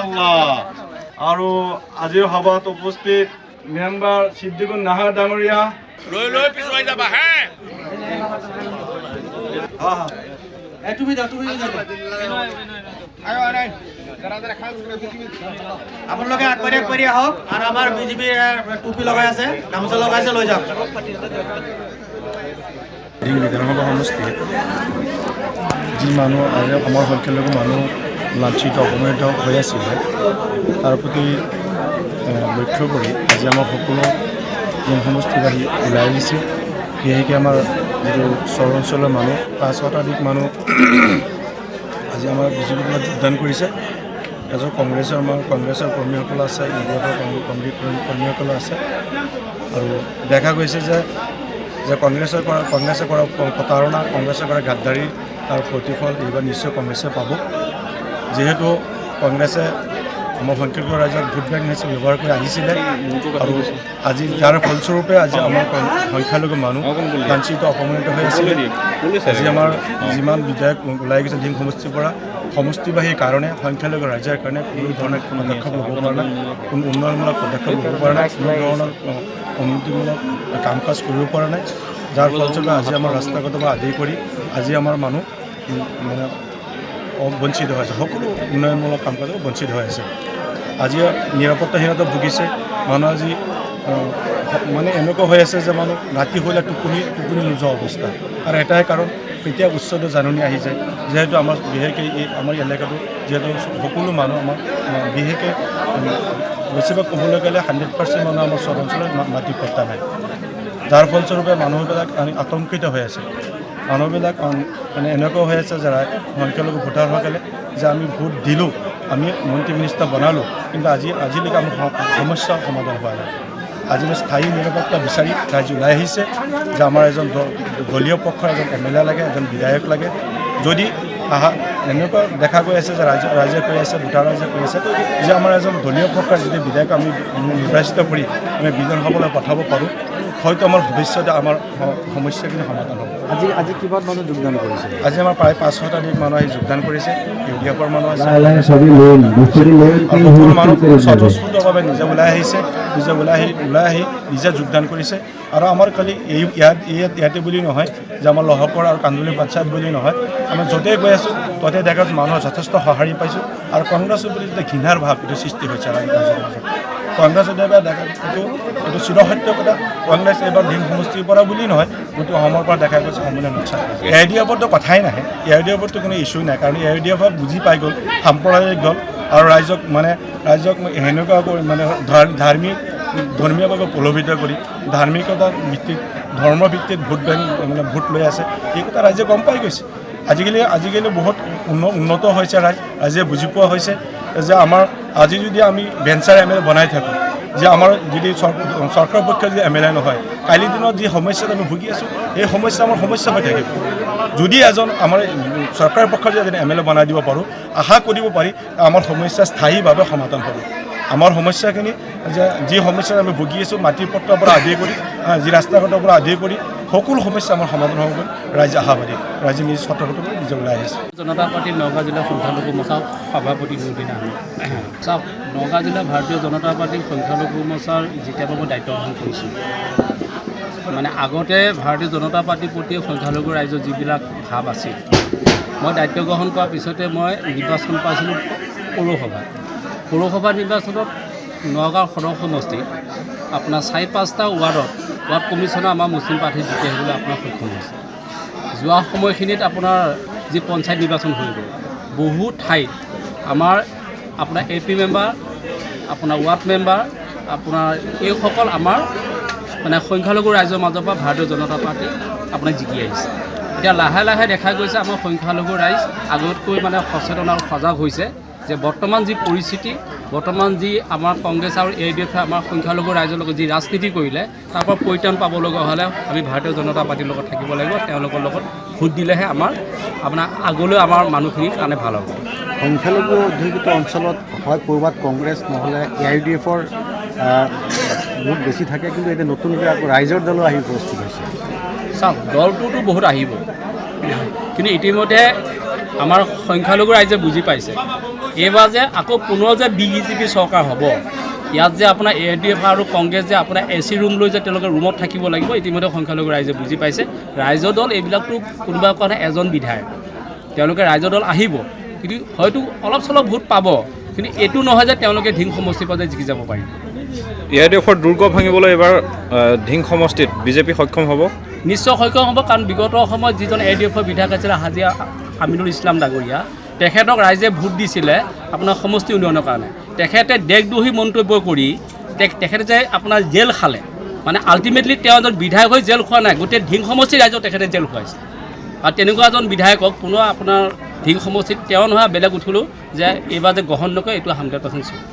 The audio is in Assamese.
ইনশাআল্লাহ। আৰু আজিৰ সভাত উপস্থিত মেম্বাৰ সিদ্দিকুৰ নাহাৰ ডাঙৰীয়া লৈ পিছুৱাই যাবা হে আপোনালোকে আগবাঢ়ি আহক আৰু আমাৰ বিজেপিৰ টুপি লগাই আছে, গামোচা লগাইছে, লৈ যাওক। বিধানসভা সমষ্টিত যি মানুহ আমাৰ সংখ্যালঘু মানুহ লাঞ্ছিত অপমানিত হৈ আছিলে তাৰ প্ৰতি লক্ষ্য কৰি আজি আমাৰ সকলো সমষ্টিবাসী ওলাই আহিছে। বিশেষকৈ আমাৰ যিটো চৰ অঞ্চলৰ মানুহ ৫ শতাধিক মানুহ আজি আমাৰ বিজেপিৰ লগত যোগদান কৰিছে। এজন কংগ্ৰেছৰ কৰ্মীসকল আছে, ইউডিএফৰ কৰ্মীসকল আছে। আৰু দেখা গৈছে যে কংগ্ৰেছে কৰা প্ৰতাৰণা, কংগ্ৰেছে কৰা গাদ্দাৰী তাৰ প্ৰতিফল এইবাৰ নিশ্চয় কংগ্ৰেছে পাব। যিহেতু কংগ্ৰেছে আমাৰ সংখ্যালঘু ৰাইজক ভোট বেংক হিচাপে ব্যৱহাৰ কৰি আহিছিলে আৰু আজি যাৰ ফলস্বৰূপে আজি আমাৰ সংখ্যালঘু মানুহ লাঞ্ছিত অপমানিত হৈ আছিলে। আজি আমাৰ যিমান বিধায়ক ওলাই গৈছে ডিং সমষ্টিৰ পৰা, সমষ্টিবাসীৰ কাৰণে, সংখ্যালঘু ৰাইজৰ কাৰণে কোনো ধৰণৰ পদক্ষেপ ল'ব পৰা নাই, কোনো উন্নয়নমূলক পদক্ষেপ ল'ব পৰা নাই, কোনো ধৰণৰ উন্নতিমূলক কাম কাজ কৰিব পৰা নাই। যাৰ ফলস্বৰূপে আজি আমাৰ ৰাস্তা ঘাটৰ পৰা আদি কৰি আজি আমাৰ মানুহ মানে বঞ্চিত হৈ আছে, সকলো উন্নয়নমূলক কাম কাজত বঞ্চিত হৈ আছে। আজি নিৰাপত্তাহীনতা ভুগিছে মানুহ। আজি মানে এনেকুৱা হৈ আছে যে মানুহ ৰাতি হ'লে টোপনি নোযোৱা অৱস্থা। আৰু এটাই কাৰণ, কেতিয়া উচ্ছেদৰ জাননী আহি যায়। যিহেতু আমাৰ বিশেষকৈ আমাৰ এলেকাটো যিহেতু সকলো মানুহ আমাৰ বিশেষকৈ বেছিভাগ ক'বলৈ গ'লে 100% মানুহ আমাৰ চৰ অঞ্চলত মাটি পট্টা নাই। যাৰ ফলস্বৰূপে মানুহবিলাক আতংকিত হৈ আছে। মানুহবিলাক মানে এনেকুৱা হৈ আছে যে সংখ্যালঘু ভোটাৰসকলে যে আমি ভোট দিলোঁ, আমি মন্ত্ৰী মিনিষ্টাৰ বনালোঁ, কিন্তু আজিলৈকে আমাৰ সমস্যাৰ সমাধান হোৱা নাই। আজি আমি স্থায়ী নিৰাপত্তা বিচাৰি ৰাইজ ওলাই আহিছে যে আমাৰ এজন দলীয় পক্ষৰ এজন MLA লাগে, এজন বিধায়ক লাগে। যদি এনেকুৱা দেখা গৈ আছে যে ৰাইজে কৈ আছে, ভোটাৰ ৰাইজে কৈ আছে যে আমাৰ এজন দলীয় পক্ষৰ যদি বিধায়ক আমি নিৰ্বাচিত কৰি আমি বিধানসভালৈ পঠাব পাৰোঁ, হয়তো আমাৰ ভৱিষ্যতে আমাৰ সমস্যাখিনি সমাধান হ'ব। আজি কিমান মানুহ যোগদান কৰিছে? আজি আমাৰ প্ৰায় 5 শতাধিক মানুহ আহি যোগদান কৰিছে। ইউডিএফৰ মানুহ আছে, সকলো মানুহ স্বতঃস্ফূৰ্তভাৱে নিজে ওলাই আহিছে, ওলাই আহি নিজে যোগদান কৰিছে। আৰু আমাৰ খালি ইয়াতে বুলি নহয় যে আমাৰ লহকৰ আৰু কান্দুলি পঞ্চায়ত বুলি নহয়, আমি য'তেই গৈ আছোঁ ত'তে দেখা মানুহৰ যথেষ্ট সঁহাৰি পাইছোঁ। আৰু কংগ্ৰেছৰ প্ৰতি যেতিয়া ঘৃণাৰ ভাৱ এইটো সৃষ্টি হৈছে ৰাইজৰ মাজত। কংগ্ৰেছে দেখা এইটো চিৰসত্য কথা। কংগ্ৰেছ এইবাৰ ডিং সমষ্টিৰ পৰা বুলি নহয়, গোটেই অসমৰ পৰা দেখা গৈছে সমন্বয় লোকচান। AIDFৰতো কথাই নাহে, AIDFৰতো কোনো ইছ্যু নাই। কাৰণ AIDF বুজি পাই গ'ল সাম্প্ৰদায়িক দল আৰু ৰাইজক সেনেকুৱা কৰি মানে ধৰ্মীয়ভাৱে প্ৰলোভিত কৰি ধাৰ্মিকতাৰ ভিত্তিত ধৰ্মৰ ভিত্তিত ভোট বেংক মানে ভোট লৈ আছে। এই কথা ৰাইজে গম পাই গৈছে। আজিকালি বহুত উন্নত হৈছে, ৰাইজে বুজি পোৱা হৈছে যে আমাৰ আজি যদি আমি ভেঞ্চাৰ MLA বনাই থাকোঁ, যে আমাৰ যদি চৰকাৰ পক্ষে যদি MLA নহয়, কালিৰ দিনত যি সমস্যাত আমি ভুগি আছোঁ এই সমস্যা আমাৰ সমস্যা হৈ থাকিব। যদি এজন আমাৰ চৰকাৰ পক্ষৰ যদি এজন MLA বনাই দিব পাৰোঁ, আশা কৰিব পাৰি আমাৰ সমস্যা স্থায়ীভাৱে সমাধান হ'ব। আমাৰ সমস্যাখিনি যি সমস্যাত আমি ভুগি আছোঁ, মাটিৰ পট্টাৰ পৰা আদি কৰি যি ৰাস্তা ঘাটৰ পৰা আদি কৰি সকলো সমস্যা আমাৰ সমাধান হ'ব বুলি ৰাইজে আশাবাদী। ৰাইজে নিজ স্বতঃস্ফূৰ্তভাৱে নিজে ওলাই আহিছে। জনতা পাৰ্টীৰ নগাঁও জিলা সংখ্যালঘু মৰ্চাৰ সভাপতি দুদিনা চাওক, নগাঁও জিলা ভাৰতীয় জনতা পাৰ্টীৰ সংখ্যালঘু মৰ্চাৰ যেতিয়াৰ পৰা মই দায়িত্ব গ্ৰহণ কৰিছোঁ, মানে আগতে ভাৰতীয় জনতা পাৰ্টীৰ প্ৰতি সংখ্যালঘু ৰাইজৰ যিবিলাক ভাৱ আছিল, মই দায়িত্ব গ্ৰহণ কৰাৰ পিছতে মই নিৰ্বাচন পাইছিলোঁ পৌৰসভা নিৰ্বাচনত নগাঁও সদৰ সমষ্টিত আপোনাৰ 4-5টা ৱাৰ্ড কমিশ্যনাৰ আমাৰ মুছলিম প্ৰাৰ্থী জিকি আহিবলৈ আপোনাৰ সক্ষম হৈছে। যোৱা সময়খিনিত আপোনাৰ যি পঞ্চায়ত নিৰ্বাচন হৈ গ'ল, বহু ঠাইত আপোনাৰ AP মেম্বাৰ, আপোনাৰ ৱাৰ্ড মেম্বাৰ, আপোনাৰ এইসকল আমাৰ মানে সংখ্যালঘু ৰাইজৰ মাজৰ পৰা ভাৰতীয় জনতা পাৰ্টী আপোনাৰ জিকি আহিছে। এতিয়া লাহে লাহে দেখা গৈছে আমাৰ সংখ্যালঘু ৰাইজ আগতকৈ মানে সচেতন আৰু সজাগ হৈছে যে বৰ্তমান যি পৰিস্থিতি, বৰ্তমান যি আমাৰ কংগ্ৰেছ আৰু AIDFে আমাৰ সংখ্যালঘু ৰাইজৰ লগত যি ৰাজনীতি কৰিলে তাৰ পৰা পৰিত্ৰাণ পাব লগা হ'লে আমি ভাৰতীয় জনতা পাৰ্টীৰ লগত থাকিব লাগিব। তেওঁলোকৰ লগত ভোট দিলেহে আপোনাৰ আগলৈ আমাৰ মানুহখিনিৰ কাৰণে ভাল হ'ব। সংখ্যালঘু অধ্যুষিত অঞ্চলত হয় ক'ৰবাত কংগ্ৰেছ নহ'লে AIDFৰ ভোট বেছি থাকে, কিন্তু এতিয়া নতুনকৈ আকৌ ৰাইজৰ দলো আহি উপস্থিত হৈছে। চাওক, দলটোতো বহুত আহিব, কিন্তু ইতিমধ্যে আমাৰ সংখ্যালঘু ৰাইজে বুজি পাইছে এইবাৰ যে আকৌ পুনৰ যে বিজেপি চৰকাৰ হ'ব, ইয়াত যে আপোনাৰ AIDF আৰু কংগ্ৰেছ যে আপোনাৰ AC ৰুম লৈ যে তেওঁলোকে ৰুমত থাকিব লাগিব, ইতিমধ্যে সংখ্যালঘু ৰাইজে বুজি পাইছে। ৰাইজৰ দল এইবিলাকতো কোনোবা কাৰণে এজন বিধায়ক, তেওঁলোকে ৰাইজৰ দল আহিব, কিন্তু হয়তো অলপ চলপ ভোট পাব, কিন্তু এইটো নহয় যে তেওঁলোকে ধিং সমষ্টিৰ পৰা জিকি যাব পাৰিব। AIDFৰ দুৰ্গ ভাঙিবলৈ এইবাৰ ধিং সমষ্টিত বিজেপি সক্ষম হ'ব? নিশ্চয় সক্ষম হ'ব, কাৰণ বিগত সময়ত যিজন AIDFৰ বিধায়ক আছিলে হাজী আমিনুল ইছলাম ডাঙৰীয়া, তেখেতক ৰাইজে ভোট দিছিলে আপোনাৰ সমষ্টি উন্নয়নৰ কাৰণে। তেখেতে দেশদ্ৰোহী মন্তব্য কৰি তেখেতে যে আপোনাৰ জেল খালে, মানে আল্টিমেটলি তেওঁ এজন বিধায়ক হৈ জেল খোৱা নাই, গোটেই ধিং সমষ্টিৰ ৰাইজক তেখেতে জেল খুৱাইছে। আৰু তেনেকুৱা এজন বিধায়কক পুনৰ আপোনাৰ ধিং সমষ্টিত তেওঁ নহয় বেলেগ উঠিলোঁ যে এইবাৰ যে গ্ৰহণ নকৰে, এইটো 100%